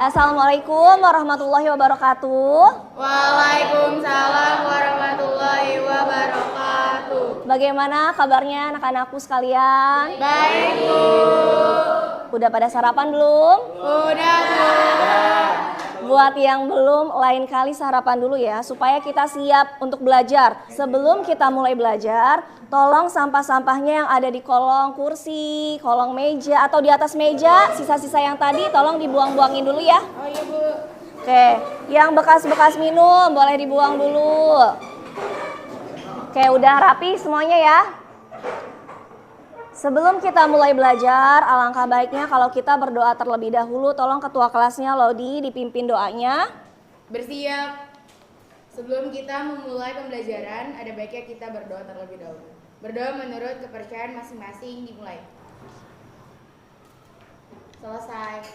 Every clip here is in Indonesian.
Assalamualaikum warahmatullahi wabarakatuh. Waalaikumsalam warahmatullahi wabarakatuh. Bagaimana kabarnya anak-anakku sekalian? Baik, Bu. Udah pada sarapan belum? Udah, Bu. Buat yang belum, lain kali sarapan dulu ya, supaya kita siap untuk belajar. Sebelum kita mulai belajar, tolong sampah-sampahnya yang ada di kolong kursi, kolong meja, atau di atas meja, sisa-sisa yang tadi tolong dibuang-buangin dulu ya. Oh iya, Bu. Oke, yang bekas-bekas minum boleh dibuang dulu. Oke, udah rapi semuanya ya. Sebelum kita mulai belajar, alangkah baiknya kalau kita berdoa terlebih dahulu. Tolong ketua kelasnya Lodi dipimpin doanya. Bersiap. Sebelum kita memulai pembelajaran, ada baiknya kita berdoa terlebih dahulu. Berdoa menurut kepercayaan masing-masing dimulai. Selesai.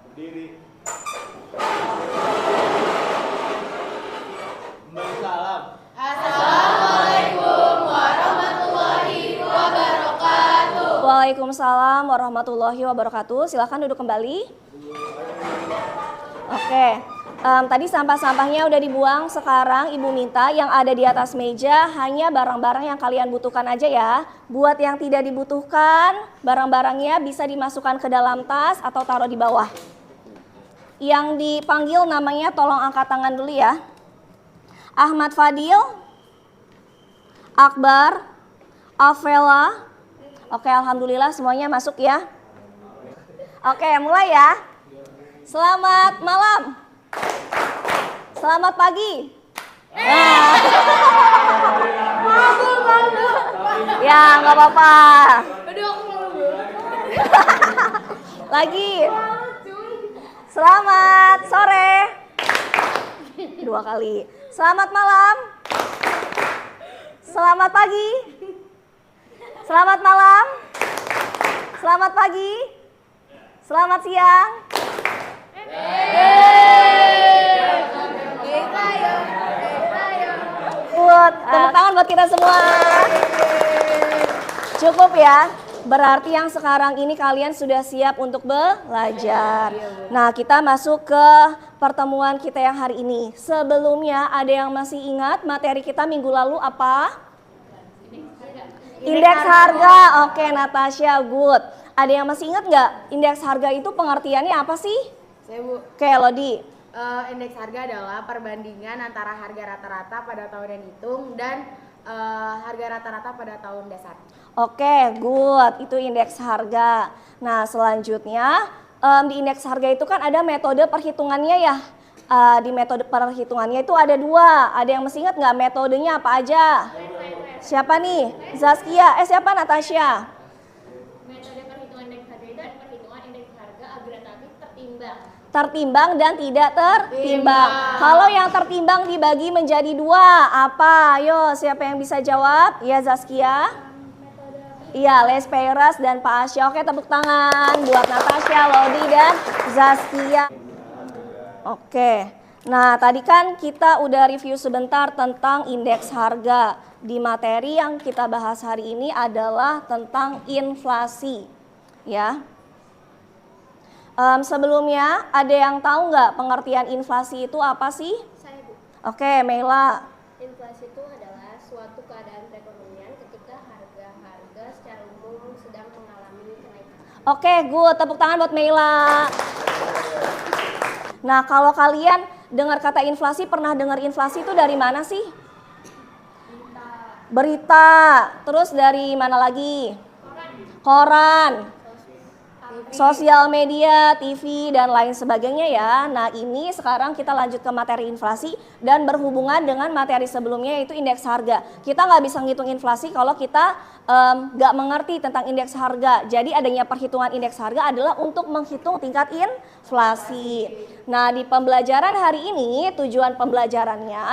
Berdiri. Salam. Assalamualaikum warahmatullahi wabarakatuh. Waalaikumsalam warahmatullahi wabarakatuh. Silakan duduk kembali. Oke, tadi sampah-sampahnya udah dibuang. Sekarang Ibu minta yang ada di atas meja hanya barang-barang yang kalian butuhkan aja ya. Buat yang tidak dibutuhkan, barang-barangnya bisa dimasukkan ke dalam tas atau taruh di bawah. Yang dipanggil namanya tolong angkat tangan dulu ya. Ahmad Fadil, Akbar, Afela. Oke, alhamdulillah semuanya masuk ya. Oke, mulai ya. Selamat malam. Selamat pagi. Ya, nggak apa-apa. Aduh, aku malu. Lagi. Selamat sore. 2 kali. Selamat malam. Selamat pagi. Selamat malam. Selamat pagi. Selamat siang. Tepuk tangan buat kita semua. Cukup ya. Berarti yang sekarang ini kalian sudah siap untuk belajar. Nah, kita masuk ke pertemuan kita yang hari ini. Sebelumnya ada yang masih ingat materi kita minggu lalu apa? Indeks harga. Oke, Natasha, good. Ada yang masih ingat nggak? Indeks harga itu pengertiannya apa sih? Saya, Bu. Oke, Lodi. Indeks harga adalah perbandingan antara harga rata-rata pada tahun yang dihitung dan harga rata-rata pada tahun dasar. Oke, good. Itu indeks harga. Nah, selanjutnya di indeks harga itu kan ada metode perhitungannya ya. Di metode perhitungannya itu ada 2. Ada yang masih ingat nggak metodenya apa aja? Siapa nih? Zaskia. Siapa Natasha? Metode perhitungan indeks harga itu ada perhitungan indeks harga agregatif tertimbang. Tertimbang dan tidak tertimbang. Kalau yang tertimbang dibagi menjadi 2, apa? Ayo, siapa yang bisa jawab? Ya, Zaskia. Iya, Les Peiras dan Pak Asya. Oke, tepuk tangan buat Natasha, Lodi, dan Zaskia. Oke, nah tadi kan kita udah review sebentar tentang indeks harga. Di materi yang kita bahas hari ini adalah tentang inflasi. Ya. Sebelumnya ada yang tahu nggak pengertian inflasi itu apa sih? Saya, Bu. Oke, Mela. Inflasi itu adalah suatu keadaan perekonomian ketika harga-harga secara umum sedang mengalami kenaikan. Oke, good. Tepuk tangan buat Mela. Nah, kalau kalian dengar kata inflasi, pernah dengar inflasi itu dari mana sih? Berita. Terus dari mana lagi? Koran. Sosial media, TV, dan lain sebagainya ya. Nah, ini sekarang kita lanjut ke materi inflasi dan berhubungan dengan materi sebelumnya yaitu indeks harga. Kita nggak bisa ngitung inflasi kalau kita nggak mengerti tentang indeks harga. Jadi adanya perhitungan indeks harga adalah untuk menghitung tingkat inflasi. Nah, di pembelajaran hari ini tujuan pembelajarannya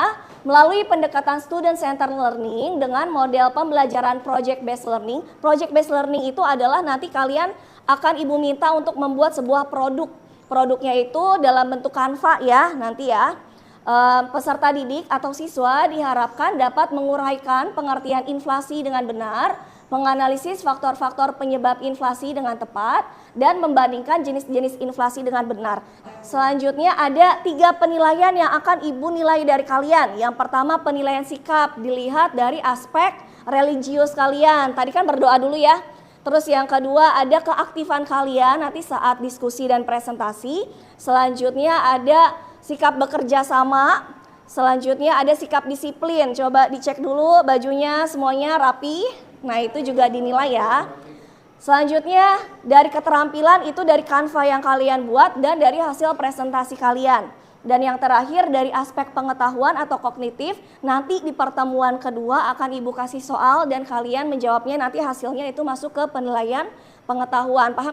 melalui pendekatan student center learning dengan model pembelajaran project based learning. Project based learning itu adalah nanti kalian akan Ibu minta untuk membuat sebuah produk. Produknya itu dalam bentuk Canva ya nanti ya. Peserta didik atau siswa diharapkan dapat menguraikan pengertian inflasi dengan benar menganalisis faktor-faktor penyebab inflasi dengan tepat, dan membandingkan jenis-jenis inflasi dengan benar. Selanjutnya ada 3 penilaian yang akan Ibu nilai dari kalian. Yang pertama penilaian sikap, dilihat dari aspek religius kalian. Tadi kan berdoa dulu ya. Terus yang kedua ada keaktifan kalian nanti saat diskusi dan presentasi. Selanjutnya ada sikap bekerja sama. Selanjutnya ada sikap disiplin. Coba dicek dulu bajunya semuanya rapi. Nah itu juga dinilai ya. Selanjutnya dari keterampilan itu dari kanva yang kalian buat dan dari hasil presentasi kalian. Dan yang terakhir dari aspek pengetahuan atau kognitif, nanti di pertemuan kedua akan Ibu kasih soal dan kalian menjawabnya, nanti hasilnya itu masuk ke penilaian pengetahuan. Paham?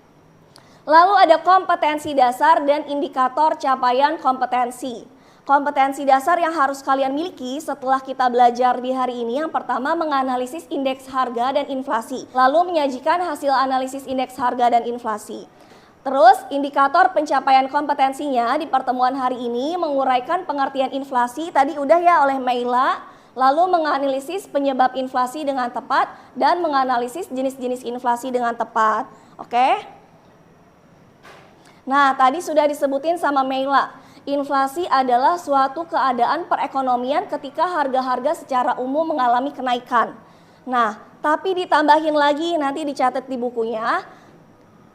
Lalu ada kompetensi dasar dan indikator capaian kompetensi. Kompetensi dasar yang harus kalian miliki setelah kita belajar di hari ini, yang pertama menganalisis indeks harga dan inflasi, lalu menyajikan hasil analisis indeks harga dan inflasi. Terus indikator pencapaian kompetensinya di pertemuan hari ini menguraikan pengertian inflasi, tadi udah ya oleh Maila, lalu menganalisis penyebab inflasi dengan tepat dan menganalisis jenis-jenis inflasi dengan tepat. Oke? Nah, tadi sudah disebutin sama Maila. Inflasi adalah suatu keadaan perekonomian ketika harga-harga secara umum mengalami kenaikan. Nah, tapi ditambahin lagi, nanti dicatat di bukunya,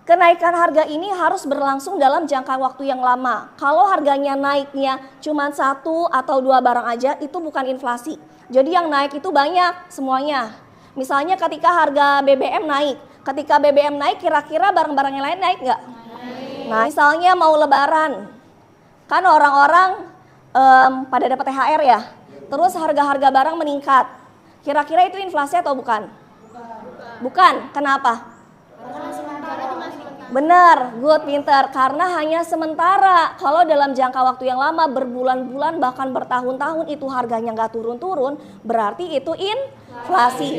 kenaikan harga ini harus berlangsung dalam jangka waktu yang lama. Kalau harganya naiknya cuma 1 atau 2 barang aja, itu bukan inflasi. Jadi yang naik itu banyak semuanya. Misalnya ketika harga BBM naik, ketika BBM naik kira-kira barang-barang yang lain naik nggak? Nah, misalnya mau lebaran. Kan orang-orang pada dapat THR ya, terus harga-harga barang meningkat. Kira-kira itu inflasi atau bukan? Bukan. Kenapa? Benar, good, pinter. Karena hanya sementara. Kalau dalam jangka waktu yang lama, berbulan-bulan bahkan bertahun-tahun itu harganya nggak turun-turun, berarti itu inflasi.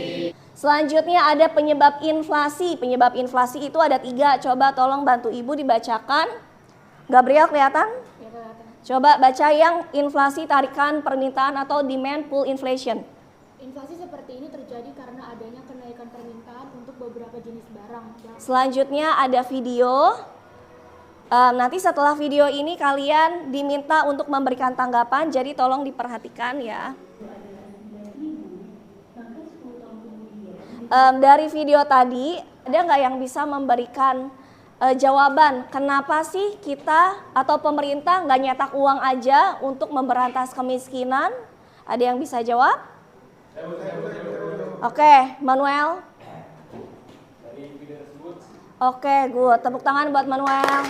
Selanjutnya ada penyebab inflasi. Penyebab inflasi itu ada 3. Coba tolong bantu Ibu dibacakan. Gabriel kelihatan? Coba baca yang inflasi tarikan permintaan atau demand pull inflation. Inflasi seperti ini terjadi karena adanya kenaikan permintaan untuk beberapa jenis barang. Selanjutnya ada video. Nanti setelah video ini kalian diminta untuk memberikan tanggapan, jadi tolong diperhatikan ya. Dari video tadi, ada nggak yang bisa memberikan jawaban kenapa sih kita atau pemerintah nggak nyetak uang aja untuk memberantas kemiskinan? Ada yang bisa jawab? Oke, Manuel. Oke, good. Tepuk tangan buat Manuel.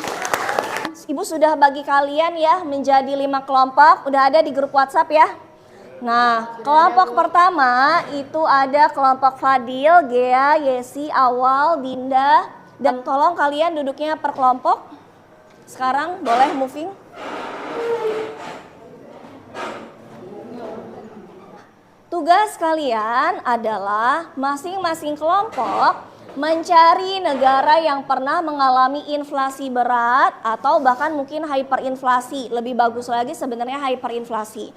Ibu sudah bagi kalian ya menjadi 5 kelompok. Udah ada di grup WhatsApp ya. Nah, kelompok pertama itu ada kelompok Fadil, Gea, Yesi, Awal, Dinda. Dan tolong kalian duduknya per kelompok. Sekarang boleh moving. Tugas kalian adalah masing-masing kelompok mencari negara yang pernah mengalami inflasi berat atau bahkan mungkin hyperinflasi. Lebih bagus lagi sebenarnya hyperinflasi.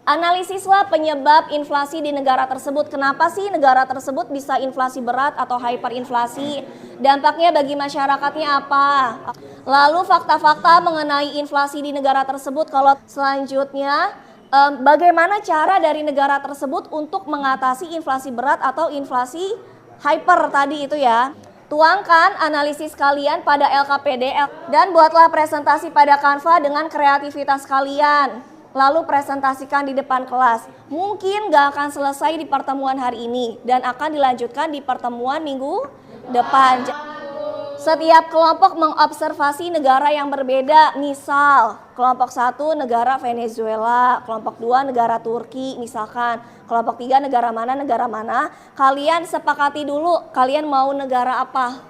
Analisislah penyebab inflasi di negara tersebut. Kenapa sih negara tersebut bisa inflasi berat atau hyperinflasi? Dampaknya bagi masyarakatnya apa? Lalu fakta-fakta mengenai inflasi di negara tersebut. Kalau selanjutnya, bagaimana cara dari negara tersebut untuk mengatasi inflasi berat atau inflasi hyper tadi itu ya. Tuangkan analisis kalian pada LKPD dan buatlah presentasi pada Canva dengan kreativitas kalian. Lalu presentasikan di depan kelas. Mungkin gak akan selesai di pertemuan hari ini dan akan dilanjutkan di pertemuan minggu depan. Setiap kelompok mengobservasi negara yang berbeda. Misal, kelompok 1 negara Venezuela, kelompok 2 negara Turki misalkan, kelompok 3 negara mana. Kalian sepakati dulu kalian mau negara apa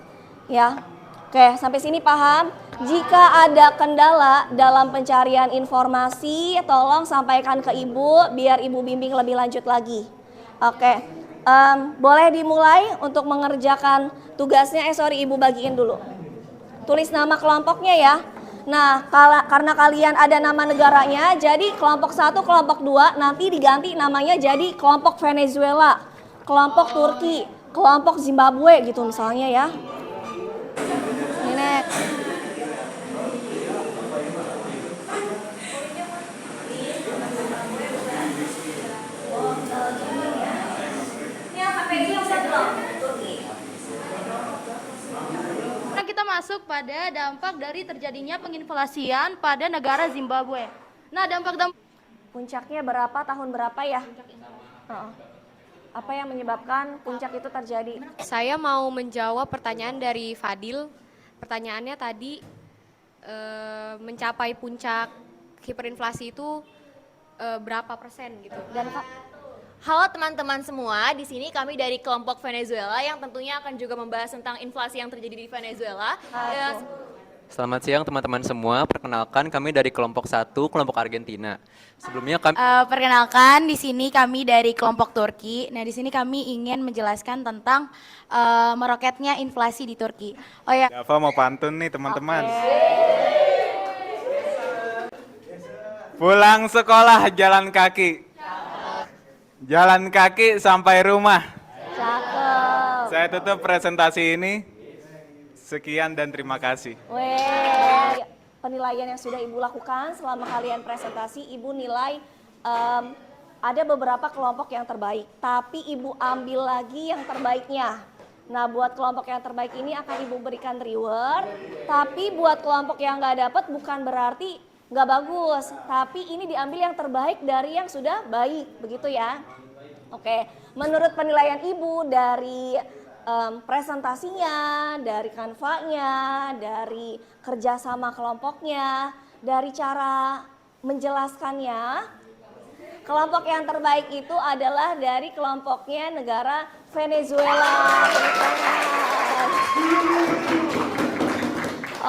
ya. Oke, sampai sini paham? Jika ada kendala dalam pencarian informasi, tolong sampaikan ke Ibu biar Ibu bimbing lebih lanjut lagi. Oke, boleh dimulai untuk mengerjakan tugasnya. Ibu bagiin dulu. Tulis nama kelompoknya ya. Nah, karena kalian ada nama negaranya, jadi kelompok 1, kelompok 2 nanti diganti namanya jadi kelompok Venezuela, kelompok Turki, kelompok Zimbabwe gitu misalnya ya. Ini next. Sekarang kita masuk pada dampak dari terjadinya penginflasian pada negara Zimbabwe. Nah, dampak-dampak Puncaknya berapa, tahun berapa ya? Heeh. Apa yang menyebabkan puncak itu terjadi? Saya mau menjawab pertanyaan dari Fadil. Pertanyaannya tadi mencapai puncak hiperinflasi itu berapa persen gitu. Dan Halo teman-teman semua, di sini kami dari kelompok Venezuela yang tentunya akan juga membahas tentang inflasi yang terjadi di Venezuela. Selamat siang teman-teman semua, perkenalkan kami dari kelompok 1, kelompok Argentina. Sebelumnya kami perkenalkan di sini kami dari kelompok Turki. Nah, di sini kami ingin menjelaskan tentang meroketnya inflasi di Turki. Oh ya, Dava mau pantun nih teman-teman. Pulang sekolah jalan kaki. Jalan kaki sampai rumah. cakep. Saya tutup presentasi ini. Sekian dan terima kasih. Weh, penilaian yang sudah Ibu lakukan selama kalian presentasi, Ibu nilai ada beberapa kelompok yang terbaik, tapi Ibu ambil lagi yang terbaiknya. Nah, buat kelompok yang terbaik ini akan Ibu berikan reward, tapi buat kelompok yang nggak dapat bukan berarti nggak bagus, tapi ini diambil yang terbaik dari yang sudah baik, begitu ya. Oke, menurut penilaian Ibu dari presentasinya, dari kanvanya, dari kerjasama kelompoknya, dari cara menjelaskannya, kelompok yang terbaik itu adalah dari kelompoknya negara Venezuela.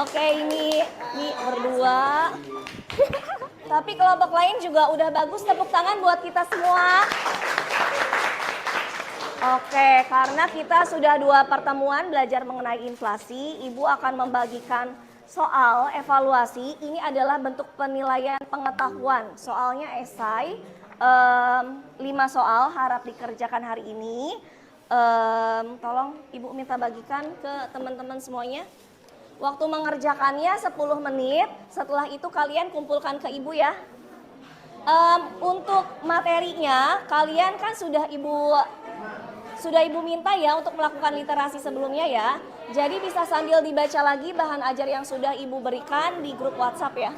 Oke, ini berdua. Tapi kelompok lain juga udah bagus, tepuk tangan buat kita semua. Oke, karena kita sudah 2 pertemuan belajar mengenai inflasi, Ibu akan membagikan soal evaluasi. Ini adalah bentuk penilaian pengetahuan. Soalnya esai, 5 soal harap dikerjakan hari ini. Tolong Ibu minta bagikan ke teman-teman semuanya. Waktu mengerjakannya 10 menit, setelah itu kalian kumpulkan ke Ibu ya. Untuk materinya, kalian kan sudah Ibu minta ya untuk melakukan literasi sebelumnya ya. Jadi bisa sambil dibaca lagi bahan ajar yang sudah Ibu berikan di grup WhatsApp ya.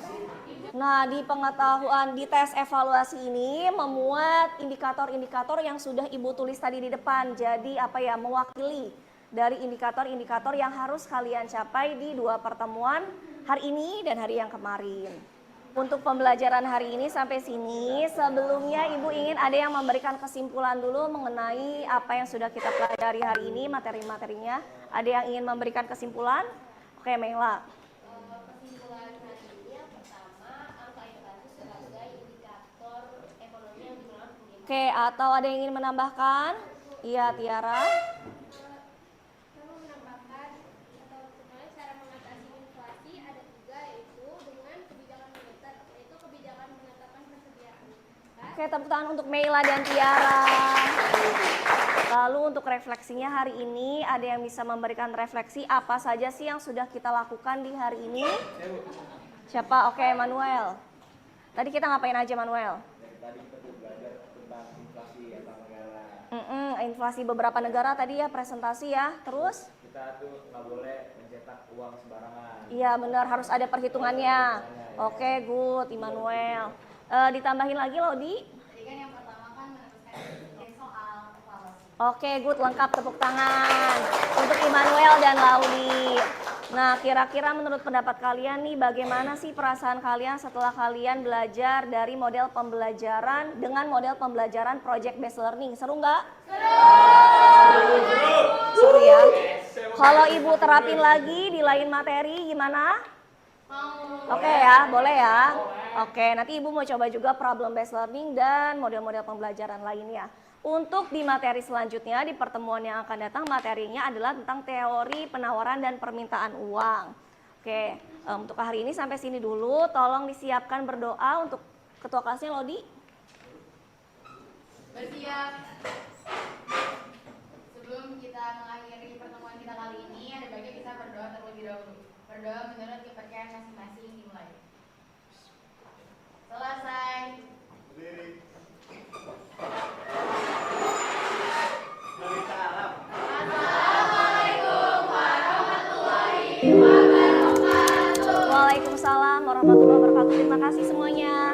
Nah, di pengetahuan di tes evaluasi ini memuat indikator-indikator yang sudah Ibu tulis tadi di depan. Jadi mewakili dari indikator-indikator yang harus kalian capai di 2 pertemuan hari ini dan hari yang kemarin. Untuk pembelajaran hari ini sampai sini, sebelumnya Ibu ingin ada yang memberikan kesimpulan dulu mengenai apa yang sudah kita pelajari hari ini, materi-materinya. Ada yang ingin memberikan kesimpulan? Oke, Mela. Kesimpulan hari ini yang pertama, angka inflasi sebagai indikator ekonomi yang digunakan pemerintah. Oke, atau ada yang ingin menambahkan? Iya, Tiara. Saya menambahkan atau cara mengatasi inflasi ada 3, yaitu dengan kebijakan moneter, yaitu kebijakan menetapkan persediaan. Oke, tepuk tangan untuk Meila dan Tiara. Lalu untuk refleksinya hari ini, ada yang bisa memberikan refleksi apa saja sih yang sudah kita lakukan di hari ini? Siapa? Oke, Manuel. Tadi kita ngapain aja, Manuel? Tadi kita tuh belajar tentang inflasi antar negara. Inflasi beberapa negara tadi ya, presentasi ya. Terus? Kita tuh nggak boleh mencetak uang sembarangan. Iya benar, harus ada perhitungannya. Oke, good, Immanuel. Ditambahin lagi Lodi? Jadi kan yang pertama kan meneruskan soal evaluasi. Oke, good, lengkap, tepuk tangan untuk Immanuel dan Laudi. Nah, kira-kira menurut pendapat kalian nih, bagaimana sih perasaan kalian setelah kalian belajar dari model pembelajaran dengan model pembelajaran project based learning? Seru nggak? Seru ya. Kalau Ibu terapin lagi di lain materi gimana? Oke ya, boleh ya. Oke, nanti Ibu mau coba juga problem based learning dan model-model pembelajaran lainnya. Untuk di materi selanjutnya, di pertemuan yang akan datang, materinya adalah tentang teori penawaran dan permintaan uang. Oke, untuk hari ini sampai sini dulu. Tolong disiapkan berdoa untuk ketua kelasnya, Lodi. Bersiap. Sebelum kita mengakhiri pertemuan kita kali ini, ada baiknya kita berdoa terlebih dahulu. Berdoa menurut kepercayaan masing-masing dimulai. Selesai. Berdiri. Waalaikumsalam warahmatullahi wabarakatuh. Terima kasih semuanya.